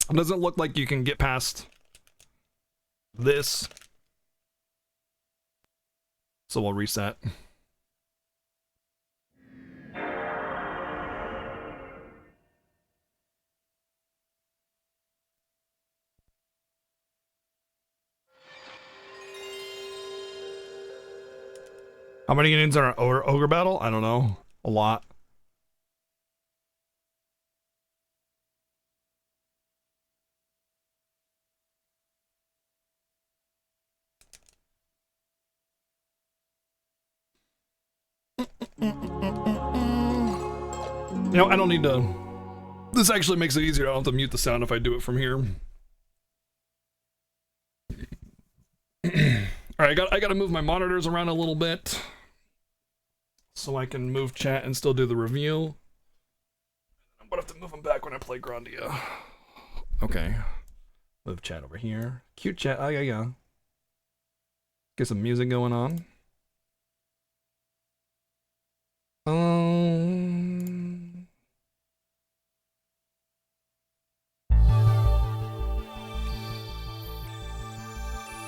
It doesn't look like you can get past this. So we'll reset. How many units are ogre battle? I don't know. A lot. You know, I don't need to... This actually makes it easier. I don't have to mute the sound if I do it from here. Alright, I gotta move my monitors around a little bit so I can move chat and still do the review. I'm gonna have to move them back when I play Grandia. Okay. Move chat over here. Cute chat. Oh, yeah. Get some music going on.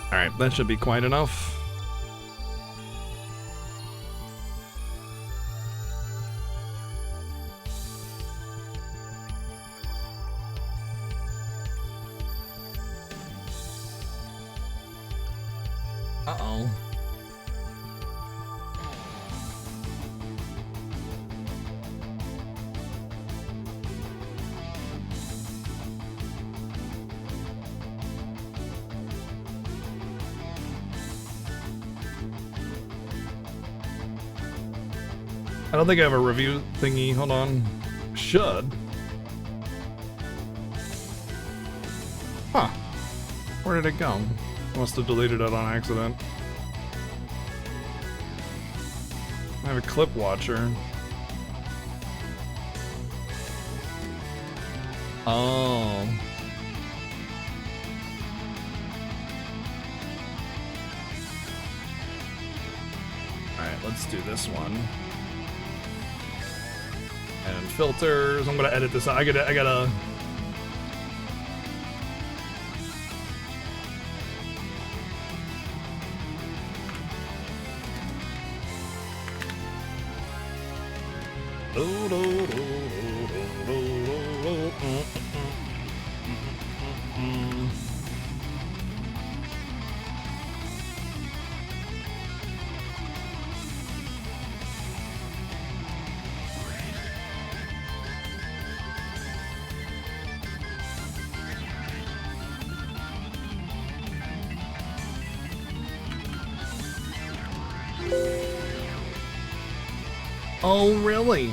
Alright, that should be quite enough. Uh-oh. I don't think I have a review thingy. Hold on. Should. Huh. Where did it go? Must have deleted it on accident. I have a clip watcher. Oh. Alright, let's do this one. And filters. I'm gonna edit this out. I gotta. Oh, really?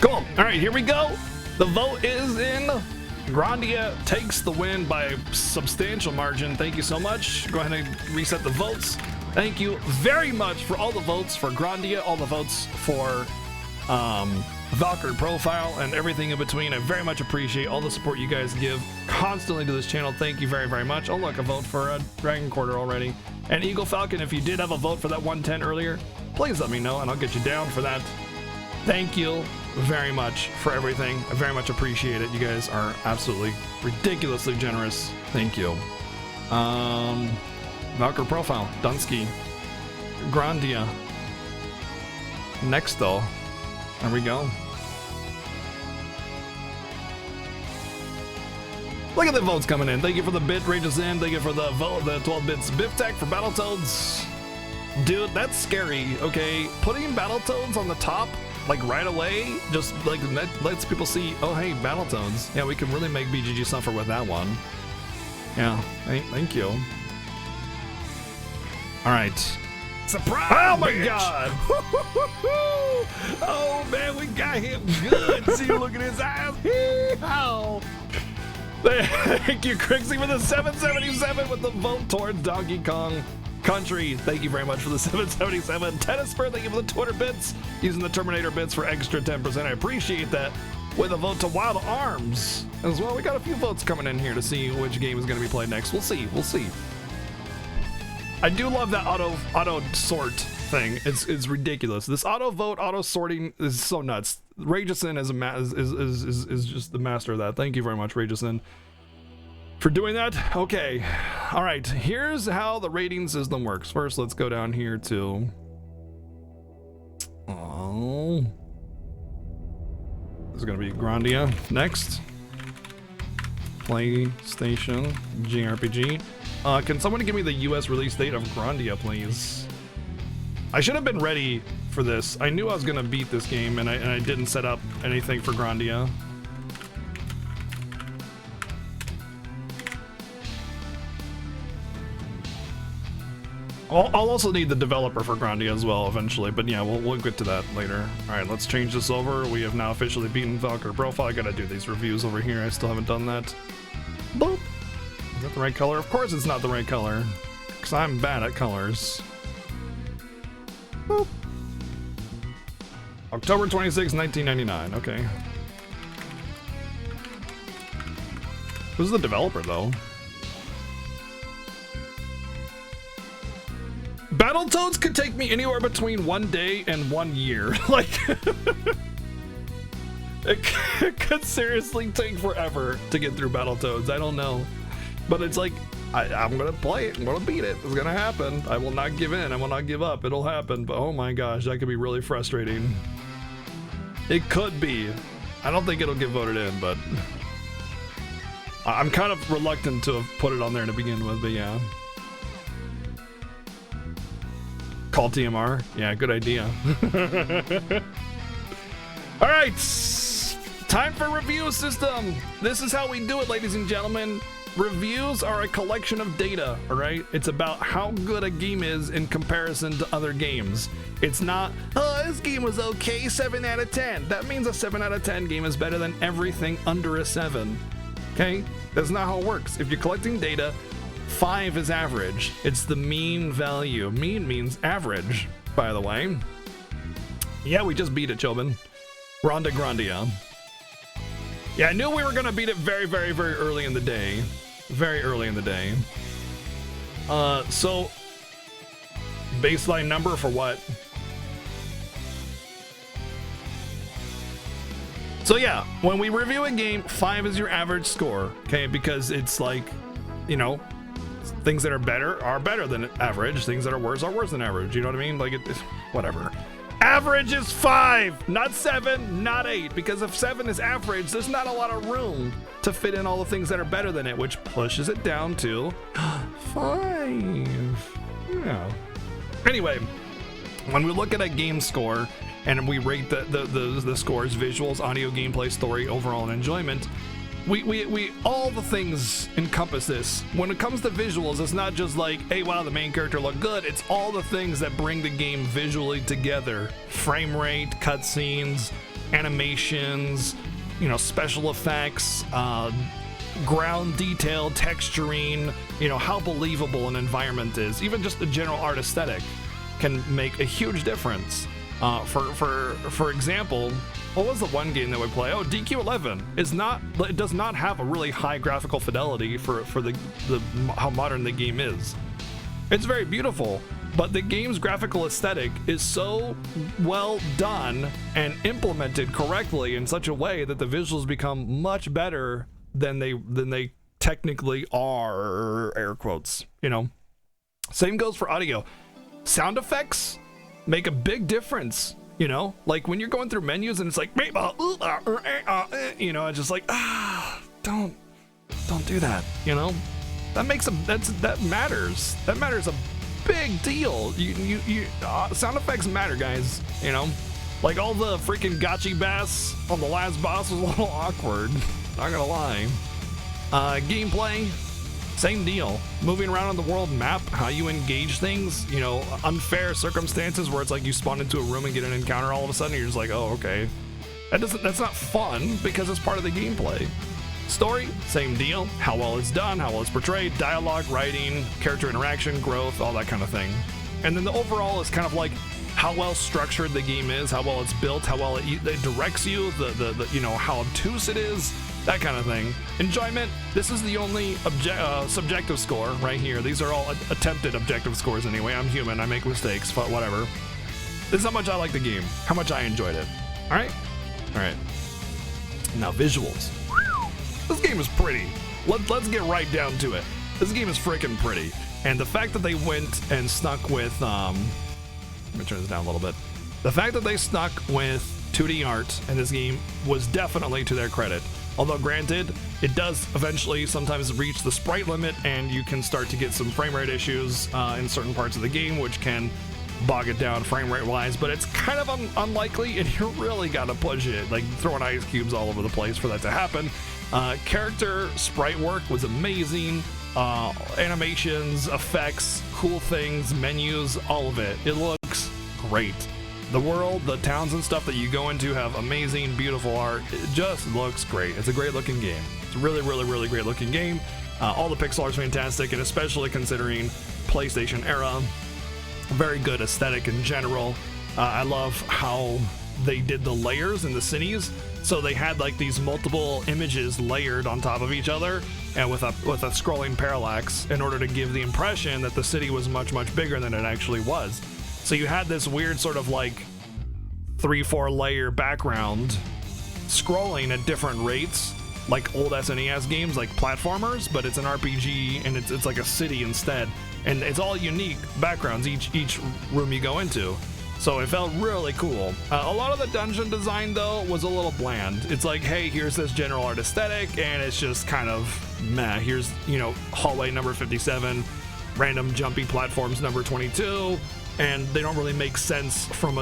Cool. All right, here we go. The vote is in. Grandia takes the win by a substantial margin. Thank you so much. Go ahead and reset the votes. Thank you very much for all the votes for Grandia, all the votes for Valkyrie profile and everything in between. I very much appreciate all the support you guys give constantly to this channel. Thank you very, very much. Oh look, a vote for Dragon Quarter already. And Eagle Falcon, if you did have a vote for that 110 earlier, please let me know and I'll get you down for that. Thank you very much for everything. I very much appreciate it. You guys are absolutely ridiculously generous. Thank you. Valkyrie profile, Dunsky, Grandia, Nextel. There we go. Look at the votes coming in. Thank you for the bit ranges in. Thank you for the vote, the 12 bits Biff Tech for Battletoads. Dude, that's scary. Okay, putting Battletoads on the top, like right away, just like that lets people see, oh hey, Battletoads. Yeah, we can really make BGG suffer with that one. Yeah, thank you. All right. Surprise! Oh my bitch. god! Oh man, we got him good. See, look at his eyes. Hee-haw. Thank you, Crixie, for the 777 with the vote towards Donkey Kong Country. Thank you very much for the 777. Tennis Spur, thank you for the Twitter bits. Using the Terminator bits for extra 10%. I appreciate that. With a vote to Wild Arms as well. We got a few votes coming in here to see which game is going to be played next. We'll see. We'll see. I do love that auto sort thing. It's ridiculous. This auto vote, auto sorting is so nuts. Rageson is just the master of that. Thank you very much, Rageson, for doing that. Okay, all right. Here's how the rating system works. First, let's go down here to. Oh, this is gonna be Grandia next. PlayStation JRPG. Can someone give me the US release date of Grandia, please? I should have been ready for this. I knew I was gonna beat this game, and I didn't set up anything for Grandia. I'll also need the developer for Grandia as well eventually, but yeah, we'll get to that later. All right, let's change this over. We have now officially beaten Valkyrie Profile. I gotta do these reviews over here. I still haven't done that. Boop. Is that the right color? Of course it's not the right color, because I'm bad at colors. Boop. October 26, 1999. Okay. Who's the developer, though? Battletoads could take me anywhere between 1 day and 1 year. Like, it could seriously take forever to get through Battletoads. I don't know. But it's like, I'm gonna play it. I'm gonna beat it. It's gonna happen. I will not give in. I will not give up. It'll happen. But oh my gosh, that could be really frustrating. It could be. I don't think it'll get voted in, but I'm kind of reluctant to have put it on there to begin with, but yeah. Call TMR. Yeah, good idea. All right, time for review system. This is how we do it, ladies and gentlemen. Reviews are a collection of data, all right? It's about how good a game is in comparison to other games. It's not, oh, this game was okay, 7 out of 10. That means a 7 out of 10 game is better than everything under a 7, okay? That's not how it works. If you're collecting data, 5 is average. It's the mean value. Mean means average, by the way. Yeah, we just beat it, Chobin. We're on to Grandia. Yeah, I knew we were gonna beat it very, very, very early in the day. Very early in the day. So baseline number for what? So yeah, when we review a game, 5 is your average score, okay? Because it's like, you know, things that are better than average. Things that are worse than average. You know what I mean? Like, whatever. Average is 5, not 7, not 8. Because if 7 is average, there's not a lot of room to fit in all the things that are better than it, which pushes it down to 5. Yeah. Anyway, when we look at a game score and we rate the scores, visuals, audio, gameplay, story, overall, and enjoyment, we all the things encompass this. When it comes to visuals, it's not just like, hey, wow, the main character looked good. It's all the things that bring the game visually together. Frame rate, cutscenes, animations, you know, special effects, ground detail, texturing, you know, how believable an environment is. Even just the general art aesthetic can make a huge difference. For example, what was the one game that we play? Oh, DQ11 it does not have a really high graphical fidelity for the how modern the game is. It's very beautiful, but the game's graphical aesthetic is so well done and implemented correctly in such a way that the visuals become much better than they technically are, air quotes, you know. Same goes for audio. Sound effects make a big difference, you know, like when you're going through menus and it's like, you know, it's just like, don't do that, you know. That makes that matters a big deal. You sound effects matter, guys, you know. Like all the freaking gotchi bass on the last boss was a little awkward, not gonna lie. Gameplay, same deal. Moving around on the world map, how you engage things, you know, unfair circumstances where it's like you spawn into a room and get an encounter all of a sudden, and you're just like, oh, okay. That's not fun because it's part of the gameplay. Story, same deal. How well it's done, how well it's portrayed, dialogue, writing, character interaction, growth, all that kind of thing. And then the overall is kind of like how well structured the game is, how well it's built, how well it directs you, the you know, how obtuse it is. that kind of thing. Enjoyment, this is the only subjective score right here. These are all attempted objective scores anyway. I'm human, I make mistakes, but whatever. This is how much I like the game, how much I enjoyed it. All right. Now visuals. This game is pretty. Let's get right down to it. This game is freaking pretty. And the fact that they went and snuck with, let me turn this down a little bit. The fact that they snuck with 2D art in this game was definitely to their credit. Although granted, it does eventually sometimes reach the sprite limit and you can start to get some frame rate issues in certain parts of the game, which can bog it down frame rate wise, but it's kind of unlikely and you really gotta push it, like throwing ice cubes all over the place for that to happen. Character sprite work was amazing. Animations, effects, cool things, menus, all of it. It looks great. The world, the towns and stuff that you go into have amazing, beautiful art. It just looks great. It's a great looking game. It's a really, really, really great looking game. All the pixel art's fantastic, and especially considering PlayStation era, very good aesthetic in general. I love how they did the layers in the cities. So they had like these multiple images layered on top of each other and with a scrolling parallax in order to give the impression that the city was much, much bigger than it actually was. So you had this weird sort of like 3-4 layer background scrolling at different rates, like old SNES games, like platformers, but it's an RPG and it's like a city instead. And it's all unique backgrounds, each room you go into. So it felt really cool. A lot of the dungeon design though was a little bland. It's like, hey, here's this general art aesthetic and it's just kind of meh. Here's, you know, hallway number 57, random jumpy platforms number 22, and they don't really make sense from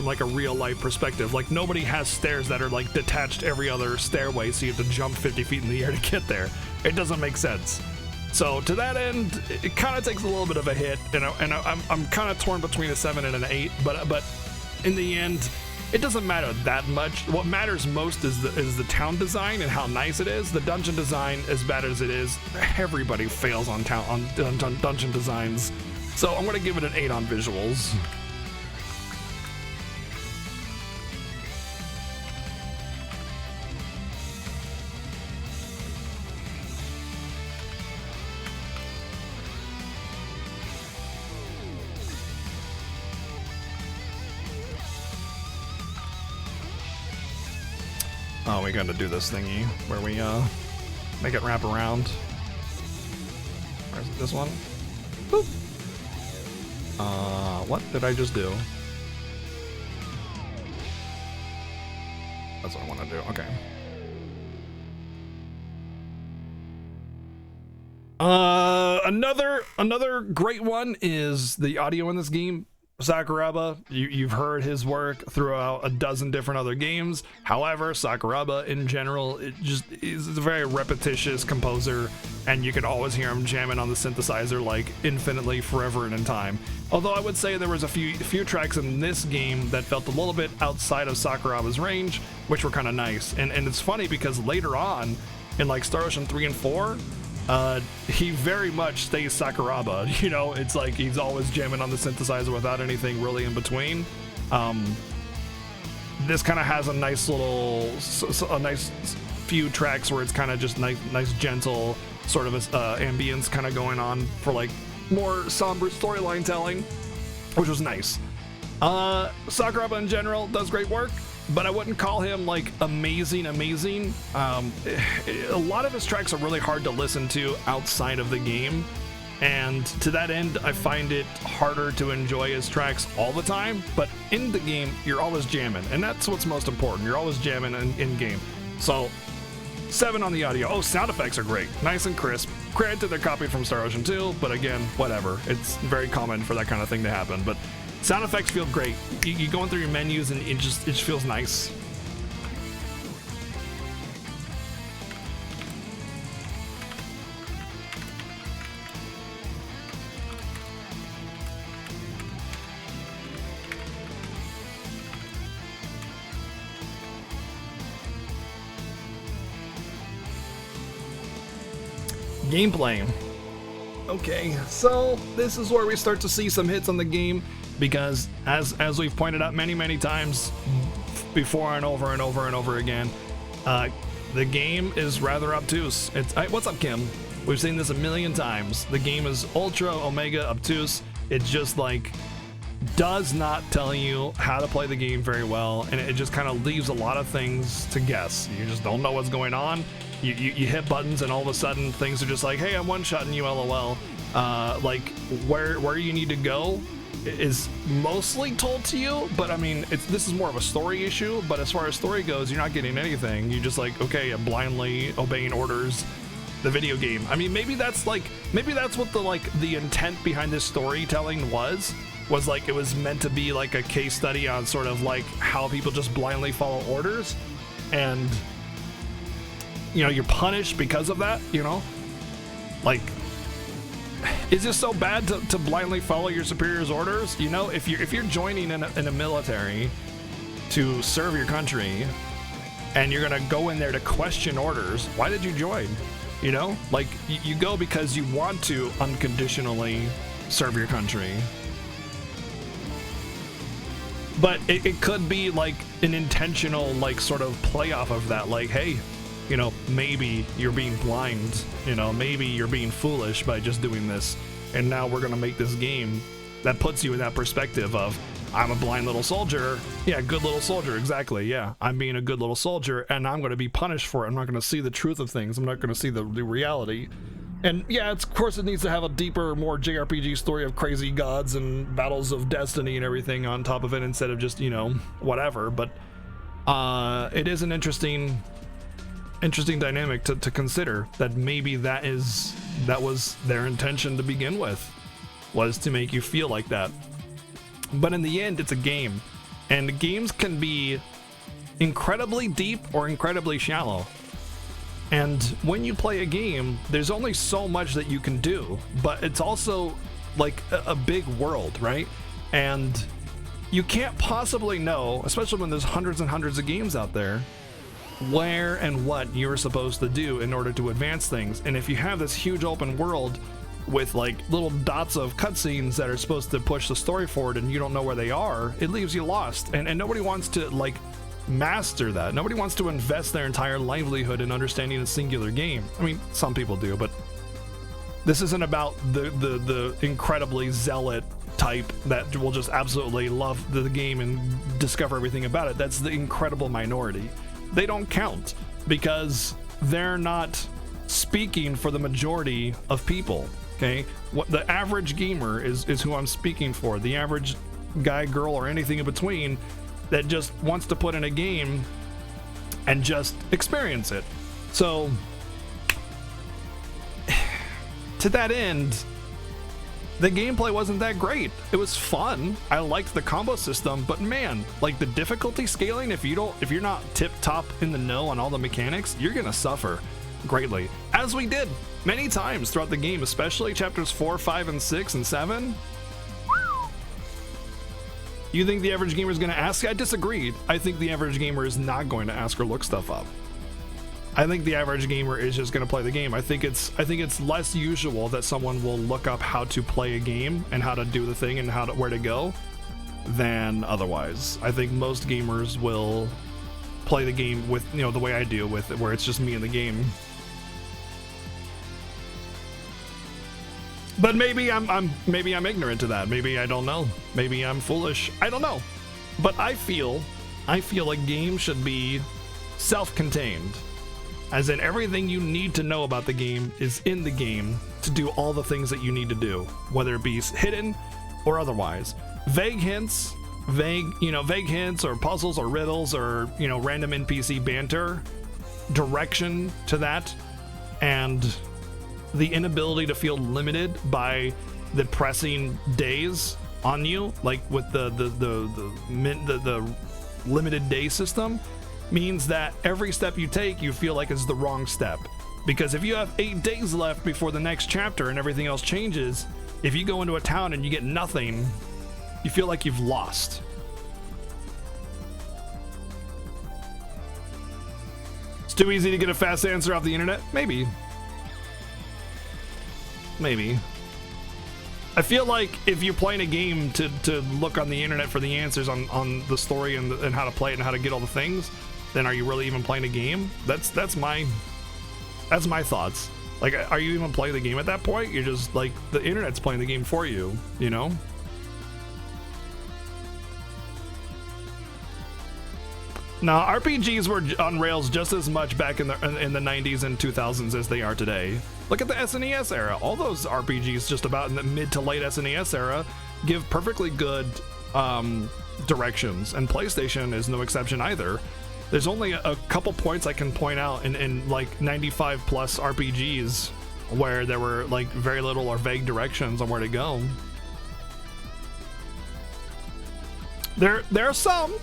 like a real life perspective. Like nobody has stairs that are like detached every other stairway, so you have to jump 50 feet in the air to get there. It doesn't make sense. So to that end, it kind of takes a little bit of a hit, and I'm kind of torn between a 7 and an 8. But in the end, it doesn't matter that much. What matters most is the town design and how nice it is. The dungeon design, as bad as it is, everybody fails on dungeon designs. So I'm gonna give it an 8 on visuals. Oh, we gotta do this thingy where we make it wrap around. Where's it? This one? Boop. What did I just do? That's what I want to do. Okay. Another great one is the audio in this game. Sakuraba, you've heard his work throughout a dozen different other games. However, Sakuraba in general, it just is a very repetitious composer, and you can always hear him jamming on the synthesizer like infinitely, forever, and in time. Although I would say there was a few tracks in this game that felt a little bit outside of Sakuraba's range, which were kind of nice. And it's funny because later on, in like Star Ocean 3 and 4, he very much stays Sakuraba. You know, it's like he's always jamming on the synthesizer without anything really in between. This kind of has a nice little, a nice few tracks where it's kind of just nice gentle sort of ambience kind of going on for like more somber storyline telling, which was nice. Sakuraba in general does great work, but I wouldn't call him like amazing. A lot of his tracks are really hard to listen to outside of the game, and to that end I find it harder to enjoy his tracks all the time. But in the game you're always jamming, and that's what's most important. You're always jamming in game. So 7 on the audio. Oh, sound effects are great, nice and crisp. Granted, they're copied from Star Ocean 2, but again, whatever. It's very common for that kind of thing to happen. But sound effects feel great. You going through your menus and it just feels nice. Gameplay. Okay, so this is where we start to see some hits on the game, because as we've pointed out many times before and over again, The game is rather obtuse. What's up, Kim? We've seen this a million times. The game is ultra omega obtuse. It just like does not tell you how to play the game very well, and it just kind of leaves a lot of things to guess. You just don't know what's going on. You hit buttons and all of a sudden things are just like, hey, I'm one-shotting you, LOL. Like where you need to go is mostly told to you, but I mean, this is more of a story issue. But as far as story goes, you're not getting anything. You just like, okay, I'm blindly obeying orders. The video game. I mean, maybe that's what the intent behind this storytelling was like it was meant to be like a case study on sort of like how people just blindly follow orders, and you know, you're punished because of that. You know, like, is it so bad to blindly follow your superior's orders? You know, if you're joining in a military to serve your country, and you're gonna go in there to question orders, why did you join? You know, like you go because you want to unconditionally serve your country. But it could be like an intentional, like, sort of play off of that. Like, hey, you know, maybe you're being blind, you know, maybe you're being foolish by just doing this. And now we're going to make this game that puts you in that perspective of, I'm a blind little soldier. Yeah, good little soldier. Exactly. Yeah, I'm being a good little soldier, and I'm going to be punished for it. I'm not going to see the truth of things. I'm not going to see the reality. And yeah, of course it needs to have a deeper, more JRPG story of crazy gods and battles of destiny and everything on top of it, instead of just, you know, whatever. But it is an interesting dynamic to consider, that maybe that was their intention to begin with, was to make you feel like that. But in the end, it's a game, and games can be incredibly deep or incredibly shallow. And when you play a game, there's only so much that you can do, but it's also like a big world, right? And you can't possibly know, especially when there's hundreds and hundreds of games out there, where and what you're supposed to do in order to advance things. And if you have this huge open world with like little dots of cutscenes that are supposed to push the story forward, and you don't know where they are, it leaves you lost. And nobody wants to like master that. Nobody wants to invest their entire livelihood in understanding a singular game. I mean, some people do, but this isn't about the incredibly zealot type that will just absolutely love the game and discover everything about it. That's the incredible minority. They don't count because they're not speaking for the majority of people. Okay, what the average gamer is who I'm speaking for. The average guy, girl, or anything in between that just wants to put in a game and just experience it. So to that end, the gameplay wasn't that great. It was fun. I liked the combo system, but man, like the difficulty scaling, if you're not tip top in the know on all the mechanics, you're gonna suffer greatly, as we did many times throughout the game, especially chapters 4, 5, and 6, and 7. You think the average gamer is going to ask? I disagreed. I think the average gamer is not going to ask or look stuff up. I think the average gamer is just going to play the game. I think it's less usual that someone will look up how to play a game and how to do the thing and where to go than otherwise. I think most gamers will play the game with, you know, the way I do, with it, where it's just me in the game. But maybe I'm ignorant to that. Maybe I don't know. Maybe I'm foolish. I don't know. But I feel a game should be self-contained, as in everything you need to know about the game is in the game to do all the things that you need to do, whether it be hidden or otherwise. Vague hints or puzzles or riddles or, you know, random NPC banter, direction to that, and the inability to feel limited by the pressing days on you, like with the limited day system, means that every step you take you feel like is the wrong step. Because if you have 8 days left before the next chapter and everything else changes, if you go into a town and you get nothing, you feel like you've lost. It's too easy to get a fast answer off the internet? Maybe. I feel like if you're playing a game to look on the internet for the answers on the story and how to play it and how to get all the things, then are you really even playing a game? That's my thoughts. Like, are you even playing the game at that point? You're just like, the internet's playing the game for you, you know? Now, RPGs were on rails just as much back in the 90s and 2000s as they are today. Look at the SNES era. All those RPGs just about in the mid to late SNES era give perfectly good directions, and PlayStation is no exception either. There's only a couple points I can point out in like 95 plus RPGs where there were like very little or vague directions on where to go. There are some.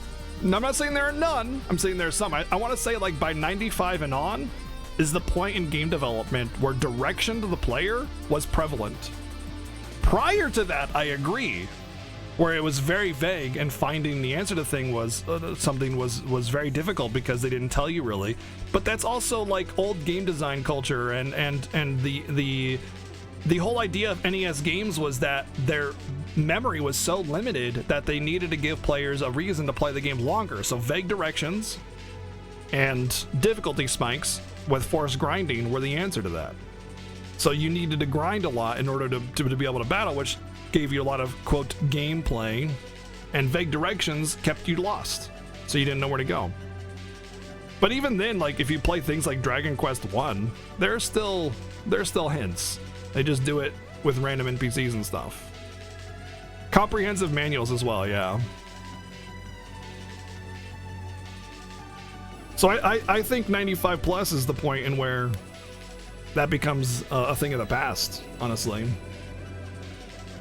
No, I'm not saying there are none. I'm saying there are some. I want to say like by 95 and on is the point in game development where direction to the player was prevalent. Prior to that, I agree, where it was very vague and finding the answer to thing was something was very difficult because they didn't tell you really. But that's also like old game design culture, and the whole idea of NES games was that their memory was so limited that they needed to give players a reason to play the game longer. So vague directions and difficulty spikes with forced grinding were the answer to that. So you needed to grind a lot in order to be able to battle, which gave you a lot of, quote, gameplay, and vague directions kept you lost, so you didn't know where to go. But even then, like, if you play things like Dragon Quest 1, there's still hints. They just do it with random NPCs and stuff. Comprehensive manuals as well, yeah. So I think 95 plus is the point in where that becomes a thing of the past, honestly.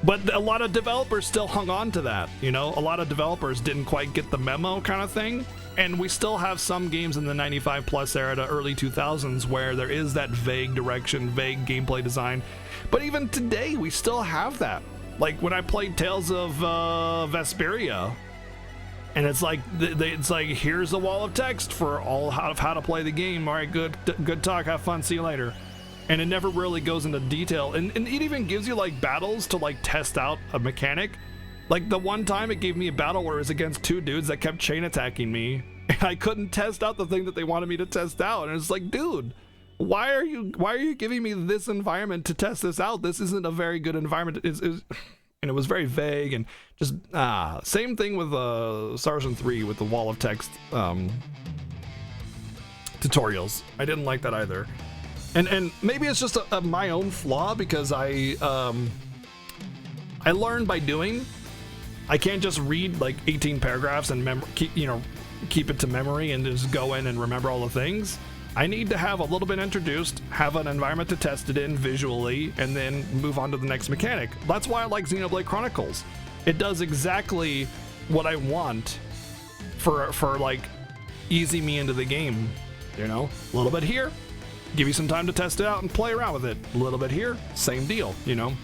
But a lot of developers still hung on to that, you know? A lot of developers didn't quite get the memo kind of thing. And we still have some games in the 95 plus era to early 2000s where there is that vague direction, vague gameplay design. But even today, we still have that. Like when I played Tales of Vesperia, and it's like here's a wall of text for all of how to play the game. All right, good talk, have fun, see you later. And it never really goes into detail, and it even gives you like battles to like test out a mechanic. Like the one time it gave me a battle where it was against two dudes that kept chain attacking me, and I couldn't test out the thing that they wanted me to test out. And it's like, dude, why are you giving me this environment to test this out? This isn't a very good environment. And it was very vague, and just same thing with Sergeant 3 with the wall of text tutorials. I didn't like that either. And maybe it's just my own flaw, because I learned by doing. I can't just read like 18 paragraphs and keep it to memory and just go in and remember all the things. I need to have a little bit introduced, have an environment to test it in visually, and then move on to the next mechanic. That's why I like Xenoblade Chronicles. It does exactly what I want for like easing me into the game. You know, a little bit here, give you some time to test it out and play around with it. A little bit here, same deal, you know.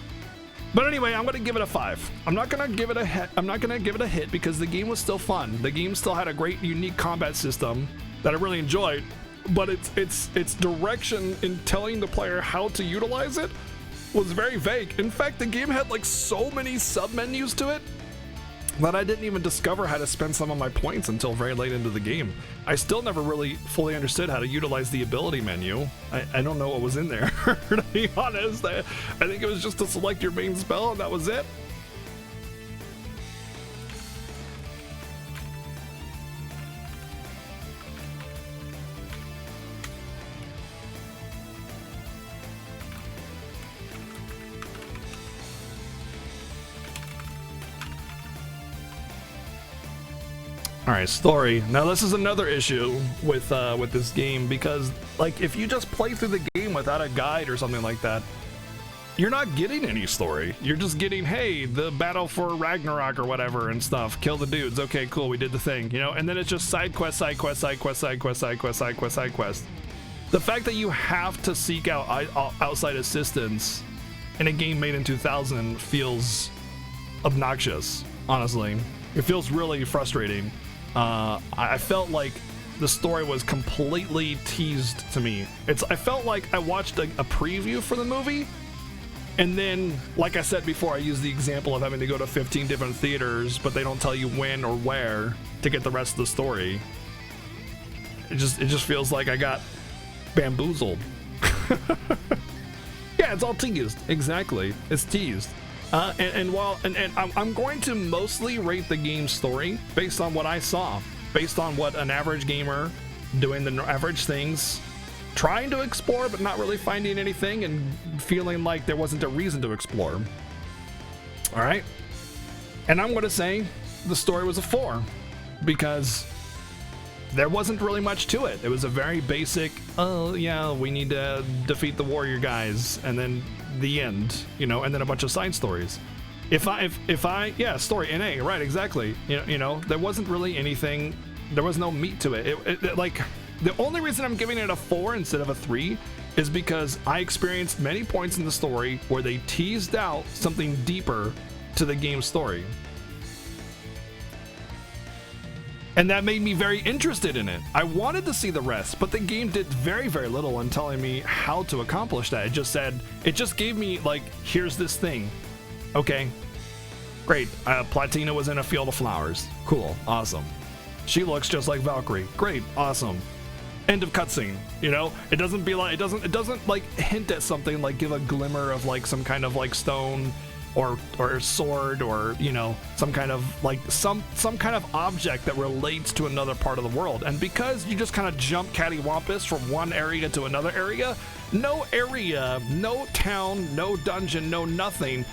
But anyway, I'm going to give it a 5. I'm not going to give it a hit. I'm not going to give it a hit because the game was still fun. The game still had a great, unique combat system that I really enjoyed. But its direction in telling the player how to utilize it was very vague. In fact, the game had like so many sub-menus to it that I didn't even discover how to spend some of my points until very late into the game. I still never really fully understood how to utilize the ability menu. I don't know what was in there, to be honest. I think it was just to select your main spell and that was it. All right, story. Now this is another issue with this game, because like if you just play through the game without a guide or something like that, you're not getting any story. You're just getting, hey, the battle for Ragnarok or whatever and stuff. Kill the dudes. Okay, cool, we did the thing, you know. And then it's just side quest, side quest, side quest, side quest, side quest, side quest, side quest. The fact that you have to seek out outside assistance in a game made in 2000 feels obnoxious. Honestly, it feels really frustrating. I felt like the story was completely teased to me. I felt like I watched a preview for the movie, and then, like I said before, I used the example of having to go to 15 different theaters, but they don't tell you when or where to get the rest of the story. it just feels like I got bamboozled. Yeah, it's all teased. Exactly, it's teased. And I'm going to mostly rate the game's story based on what I saw, based on what an average gamer doing the average things, trying to explore but not really finding anything and feeling like there wasn't a reason to explore. All right, and I'm going to say the story was a 4 because there wasn't really much to it. It was a very basic, oh yeah, we need to defeat the warrior guys, and then the end, you know, and then a bunch of side stories. If I yeah, story NA, right, exactly. You know, there wasn't really anything, there was no meat to it. It like, the only reason I'm giving it a 4 instead of a 3 is because I experienced many points in the story where they teased out something deeper to the game's story. And that made me very interested in it. I wanted to see the rest, but the game did very, very little in telling me how to accomplish that. It just gave me, like, here's this thing. Okay, great. Platina was in a field of flowers. Cool, awesome. She looks just like Valkyrie. Great, awesome. End of cutscene. You know, it doesn't like hint at something, like give a glimmer of like some kind of like stone or sword, or, you know, some kind of like some kind of object that relates to another part of the world. And because you just kind of jump cattywampus from one area to another area, no area, no town, no dungeon, no nothing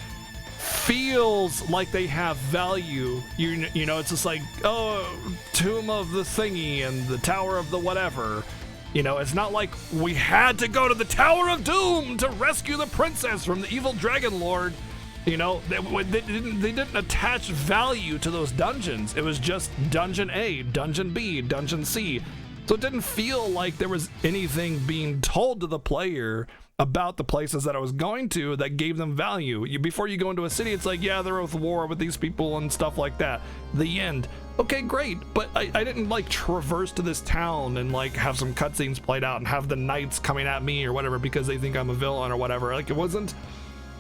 feels like they have value. You know, it's just like, oh, Tomb of the thingy and the Tower of the whatever. You know, it's not like we had to go to the Tower of Doom to rescue the princess from the evil dragon lord. You know, they didn't attach value to those dungeons. It was just dungeon A, dungeon B, dungeon C. So it didn't feel like there was anything being told to the player about the places that I was going to that gave them value. Before you go into a city, it's like, yeah, they're at war with these people and stuff like that. The end. Okay, great, but I didn't like traverse to this town and like have some cutscenes played out and have the knights coming at me or whatever because they think I'm a villain or whatever. Like, it wasn't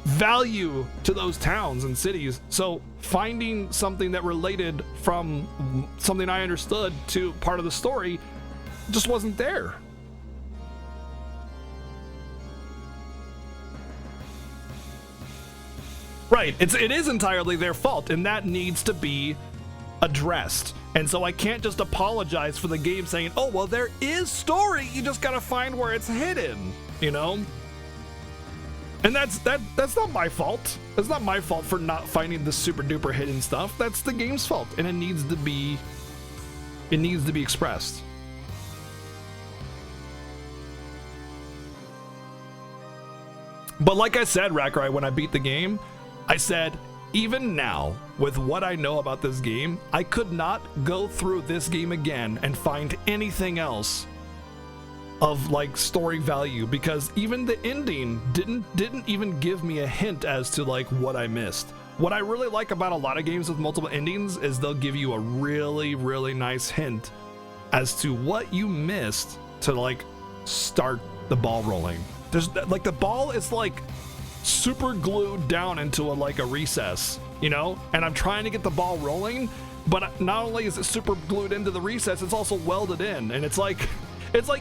value to those towns and cities. So finding something that related from something I understood to part of the story just wasn't there. Right, it is entirely their fault, and that needs to be addressed. And so I can't just apologize for the game saying, oh, well, there is story, you just gotta find where it's hidden, you know? And that's not my fault. It's not my fault for not finding the super duper hidden stuff. That's the game's fault, and it needs to be expressed. But like I said, Rackrai, when I beat the game, I said, even now, with what I know about this game, I could not go through this game again and find anything else of like story value, because even the ending didn't even give me a hint as to like what I missed. What I really like about a lot of games with multiple endings is they'll give you a really, really nice hint as to what you missed to like start the ball rolling. There's like, the ball is like super glued down into a recess, you know, and I'm trying to get the ball rolling, but not only is it super glued into the recess, it's also welded in, and it's like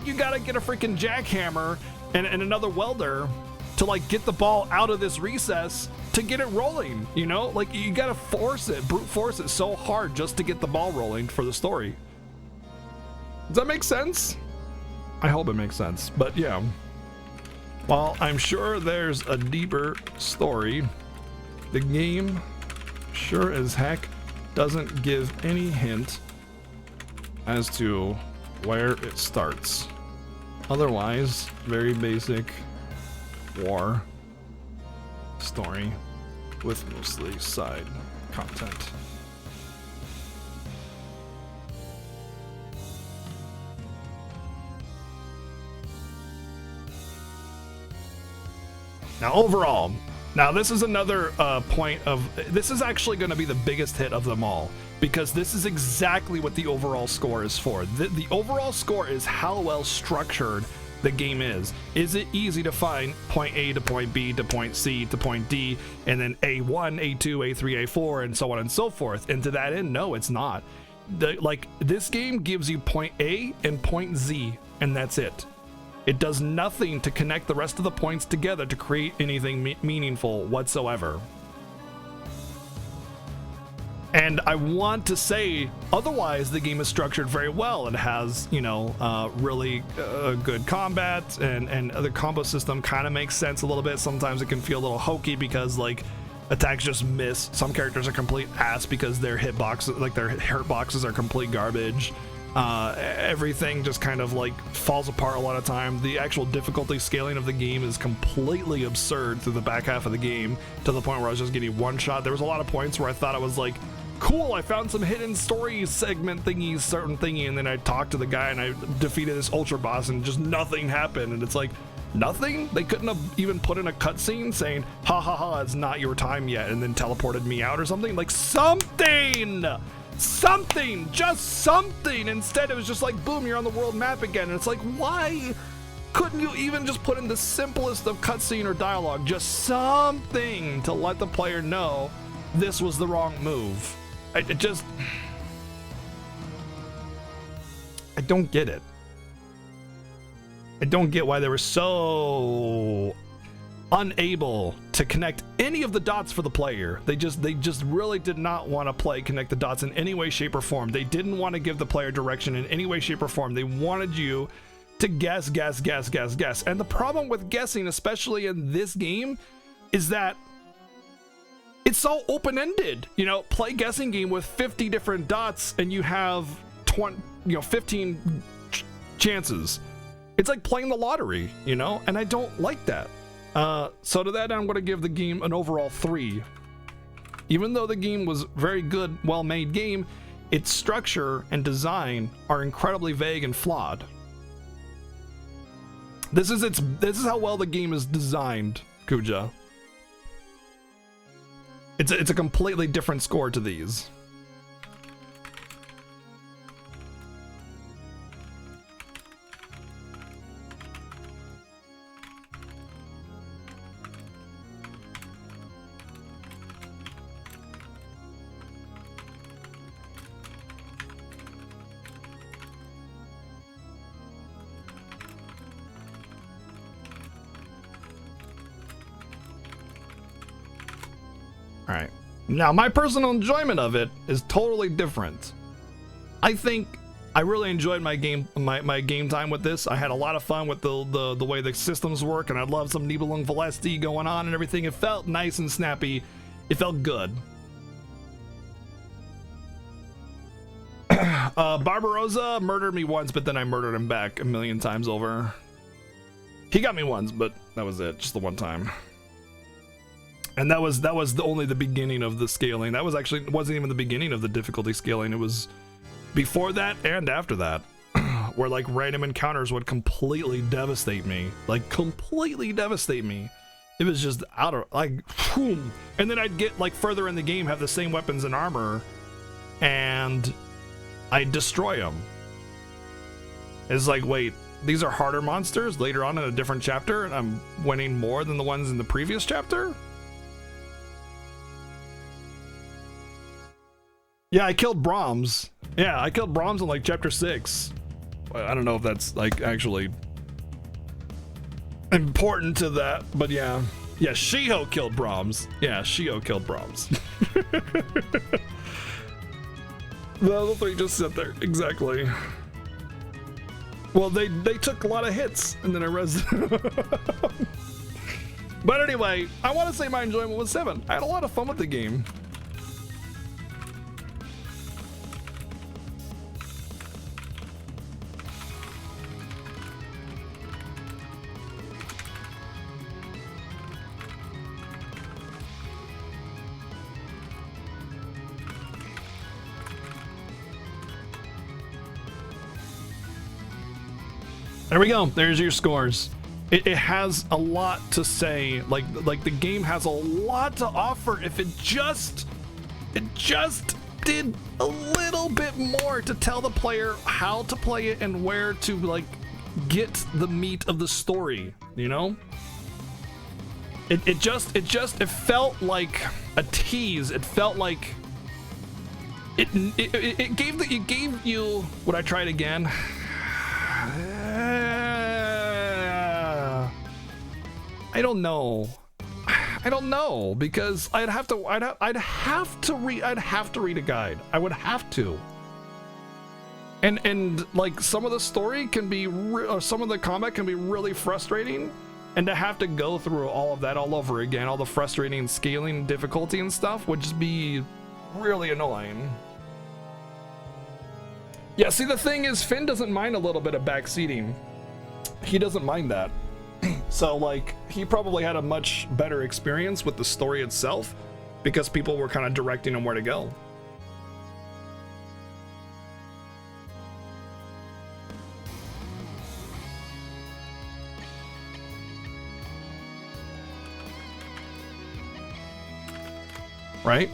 you gotta get a freaking jackhammer and another welder to like get the ball out of this recess to get it rolling, you know? Like, you gotta brute force it so hard just to get the ball rolling for the story. Does that make sense? I hope it makes sense, but yeah. While I'm sure there's a deeper story, the game sure as heck doesn't give any hint as to where it starts. Otherwise, very basic war story with mostly side content. Now overall, this is another point of, this is actually going to be the biggest hit of them all, because this is exactly what the overall score is for. The overall score is how well structured the game is. Is it easy to find point A to point B to point C to point D, and then A1, A2, A3, A4, and so on and so forth? And to that end, no, it's not. like this game gives you point A and point Z, and that's it. It does nothing to connect the rest of the points together to create anything meaningful whatsoever. And I want to say, otherwise, the game is structured very well. It has, you know, really good combat, and the combo system kind of makes sense a little bit. Sometimes it can feel a little hokey because, like, attacks just miss. Some characters are complete ass because their hitboxes, like their hurt boxes, are complete garbage. Everything just kind of like falls apart a lot of time. The actual difficulty scaling of the game is completely absurd through the back half of the game, to the point where I was just getting one shot. There was a lot of points where I thought I was like, cool, I found some hidden story segment thingies, certain thingy, and then I talked to the guy and I defeated this ultra boss and just nothing happened. And it's like, nothing? They couldn't have even put in a cutscene saying, ha ha ha, it's not your time yet, and then teleported me out or something? Like, something! Something! Just something! Instead, it was just like, boom, you're on the world map again. And it's like, why couldn't you even just put in the simplest of cutscene or dialogue? Just something to let the player know this was the wrong move. I don't get it. I don't get why they were so unable to connect any of the dots for the player. They just really did not want to connect the dots in any way, shape, or form. They didn't want to give the player direction in any way, shape, or form. They wanted you to guess. And the problem with guessing, especially in this game, is that it's so open-ended. You know, play guessing game with 50 different dots and you have 15 chances. It's like playing the lottery, you know, and I don't like that. So to that, I'm going to give the game an overall 3. Even though the game was very good, well-made game, its structure and design are incredibly vague and flawed. This is how well the game is designed, Kuja. It's a completely different score to these. All right. Now, my personal enjoyment of it is totally different. I think I really enjoyed my game time with this. I had a lot of fun with the way the systems work, and I love some Nibelung Valesti going on and everything. It felt nice and snappy. It felt good. Barbarossa murdered me once, but then I murdered him back a million times over. He got me once, but that was it, just the one time. And that was only the beginning of the scaling. That wasn't even the beginning of the difficulty scaling. It was before that and after that, where like random encounters would completely devastate me. Like completely devastate me. It was just out of like, boom. And then I'd get like further in the game, have the same weapons and armor, and I'd destroy them. It's like, wait, these are harder monsters later on in a different chapter, and I'm winning more than the ones in the previous chapter? Yeah, I killed Brahms. Yeah, I killed Brahms in like chapter 6. I don't know if that's like actually important to that, but yeah. Yeah, Shiho killed Brahms. Yeah, Shiho killed Brahms. The three just sit there, exactly. Well, they took a lot of hits, and then I But anyway, I want to say my enjoyment was 7. I had a lot of fun with the game. There we go. There's your scores. It has a lot to say. Like the game has a lot to offer if it just did a little bit more to tell the player how to play it and where to like get the meat of the story, you know? It felt like a tease. It felt like It gave you. Would I try it again? I don't know. I don't know, because I'd have to read a guide. I would have to. And like some of the story can be some of the combat can be really frustrating, and to have to go through all of that all over again, all the frustrating scaling difficulty and stuff would just be really annoying. Yeah, see, the thing is, Finn doesn't mind a little bit of backseating. He doesn't mind that. So, like, he probably had a much better experience with the story itself because people were kind of directing him where to go. Right?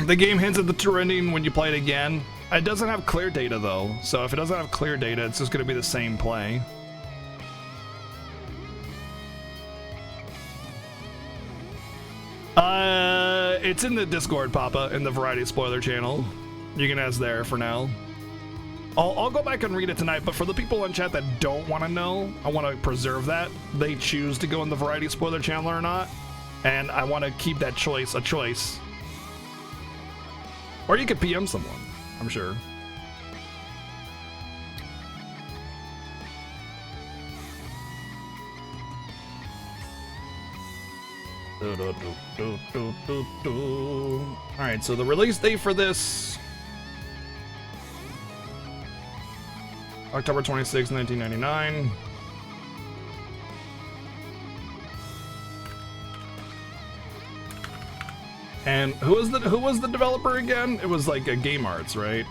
The game hints at the true ending when you play it again. It doesn't have clear data though, so if it doesn't have clear data, it's just going to be the same play. It's in the Discord, Papa, in the Variety Spoiler channel. You can ask there for now. I'll go back and read it tonight, but for the people in chat that don't want to know, I want to preserve that. They choose to go in the Variety Spoiler channel or not, and I want to keep that choice a choice. Or you could PM someone, I'm sure. Alright, so the release date for this, October 26, 1999. And who was the developer again? It was like a Game Arts, right?